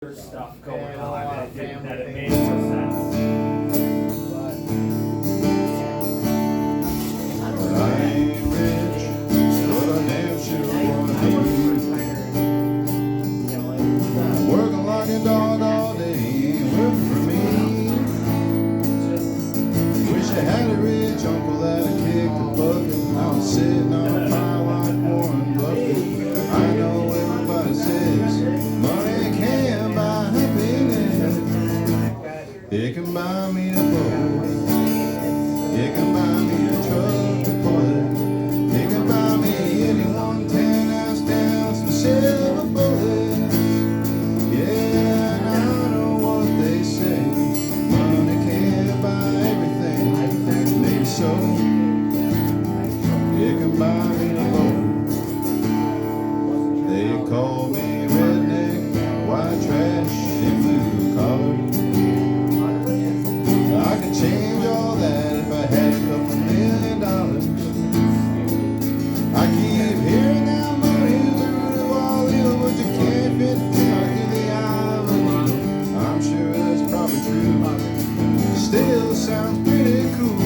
stuff going on that it made more sense. I ain't rich, but I damn sure wanna be. Working like a dog all day, ain't working for me. Wish I had a rich uncle that'd kick the bucket. I was sitting on a pile like Warren Buffett. I know everybody says money can't buy happiness. It can buy me a boat. It can buy me a truck to pull it. It can buy me anyone 10-ounce down some silver bullets. Yeah, and I know what they say. Money can't buy everything. Maybe so. It can buy me a boat. They call me redneck, white trash, and blue collar. I could change all that if I had a couple $1 million. I keep hearing that money's the root of all evil, but you can't fit down to the eye of a needle. I'm sure that's probably true. Still sounds pretty cool.